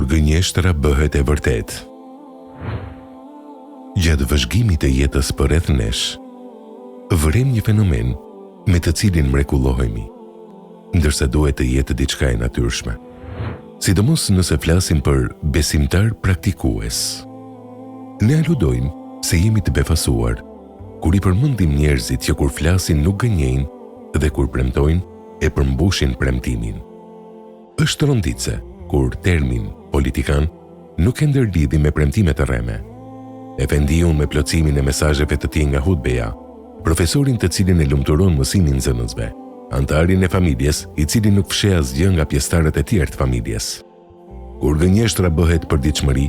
gënjeshtra bëhet e vërtet. Gjatë vëzhgimit të jetës përreth nesh, vërem një fenomen me të cilin mrekullohemi, ndërsa duhet të jetë diçka e natyrshme. Sidomos nëse flasim për besimtar praktikues. Ne aludojmë se jemi të befasuar kur i përmendim njerëzit që kur flasin nuk gënjejnë dhe kur premtojnë e përmbushin premtimin. Është rëndice kur termin politikan nuk e ndërlidhi me premtimet e rreme. Efendiun me plotësimin e mesazheve të tij nga hutbeja, profesorin të cilin e lumturon mësimin nxënësve, antarin e familjes i cili nuk fsheh asgjë nga pjesëtarët e tjerë të familjes. Kur gënjeshtra bëhet përditshmëri,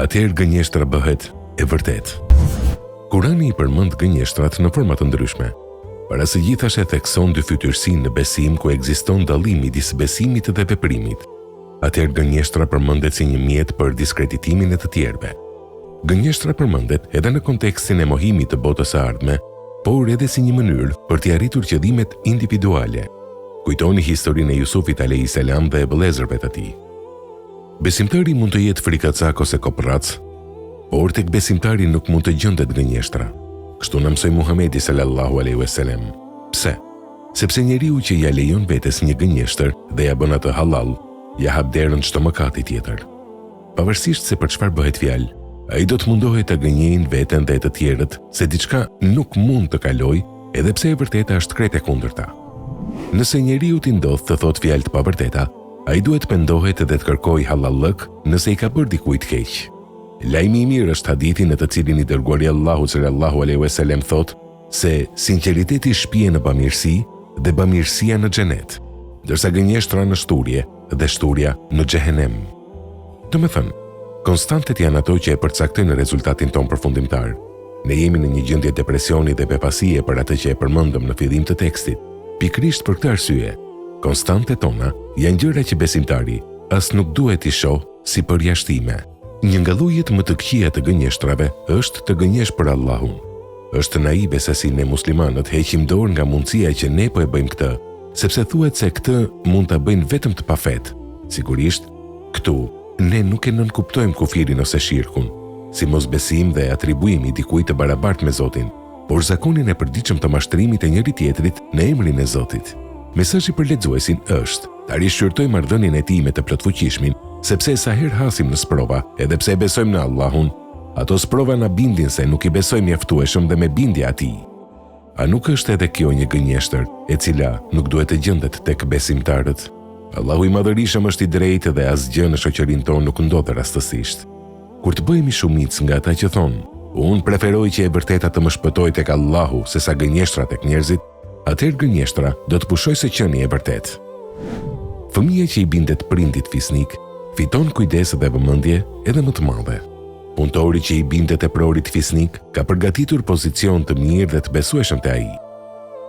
atëherë gënjeshtra bëhet e vërtet. Kurani i përmend gënjeshtrat në forma të ndryshme. Para së gjithash e thekson dy fytyrësinë në besim ku ekziston dallim midis besimit dhe veprimit. Atëherë gënjeshtra përmendet si një mjet për diskreditimin e të tjerëve. Gënjeshtra përmendet edhe në kontekstin e mohimit të botës së ardhme, por edhe si një mënyrë për të arritur qëllimet individuale. Kujtoni historinë e Jusufit alayhis salam dhe e vëllezërve të tij. Besimtari mund të jetë frikacak ose kopërrac, por tek besimtari nuk mund të gjendet gënjeshtra. Kështu na mësoi Muhamedi sallallahu alaihi wasallam. Pse? Sepse njeriu që ja lejon vetes një gënjeshtër dhe ja bën atë halal, ja hap derën çdo mëkati tjetër. Pavarësisht se për çfarë bëhet fjalë, ai do të mundohet të gënjejnë veten dhe të tjerët se diçka nuk mund të kalojë, edhe pse e vërteta është krejt e kundërta. Nëse njeriu t'i ndodh të thotë fjalë të pavërteta, ai duhet pendohet dhe të kërkojë halallëk nëse i ka bërë dikujt keq. Lajmi i mirë është hadithi në të cilin i dërguari Allahu sallallahu alaihi wasallam thotë se sinqeriteti shpije në bamirësi dhe bamirësia në xhenet, ndërsa gënjeshtra në shturje dhe shturja në xhehenem. Domethënë, konstantet janë ato që e përcaktojnë rezultatin ton përfundimtar. Ne jemi në një gjendje depresioni dhe bepasie për atë që e përmendëm në fillim të tekstit. Pikërisht për këtë arsye, konstantet tona janë gjëra që besimtari as nuk duhet i shoh si përjashtime. Një nga llojet më të këqija të gënjeshtrave është të gënjesh për Allahun. Është naive se si ne muslimanët heqim dorë nga mundësia që ne po e bëjmë këtë, sepse thuhet se këtë mund ta bëjnë vetëm të pafet. Sigurisht, këtu ne nuk e nënkuptojmë kufirin ose shirkun, si mosbesim dhe atribuimi dikujt të barabartë me Zotin, por zakonin e përditshëm të mashtrimit e njëri tjetrit në emrin e Zotit. Mesazhi për lexuesin është: ta rishqyrtoj marrëdhënien e tij me të plotfuqishmin, sepse sa herë hasim në sprova, edhe pse besojmë në Allahun, ato sprova na bindin se nuk i besojmë mjaftueshëm dhe me bindje atij. A nuk është edhe kjo një gënjeshtër e cila nuk duhet të gjendet tek besimtarët? Allahu i madhërisëm është i drejtë dhe asgjë në shoqërinë tonë nuk ndodh rastësisht. Kur të bëhemi shumicë nga ata që thonë, unë preferoj që e vërteta të më shpëtoj tek Allahu sesa gënjeshtra tek njerëzit, atëherë gënjeshtra do të pushoj së qenie e vërtet. Fëmia që i bindet prindit fisnik fiton kujdes dhe vëmendje edhe më të madhe. Punëtori që i bindet teprorit fisnik ka përgatitur pozicion të mirë dhe të besueshëm te ai.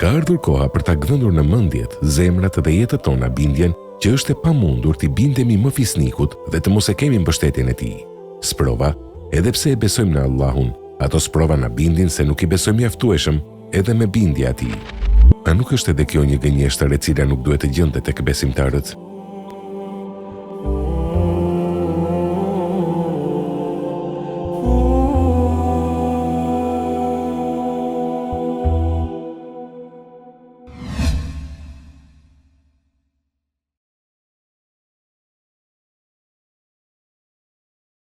Ka ardhur koha për ta gdhënur në mendjet, zemrat dhe jetët tona bindjen që është e pamundur t'i bindemi më fisnikut dhe të mos e kemi mbështetjen e tij. Sprova, edhe pse e besojmë në Allahun, ato sprova na bindin se nuk i besojmë mjaftueshëm edhe me bindje atij. A nuk është edhe kjo një gënjeshtër e cila nuk duhet të gjendet tek besimtarët?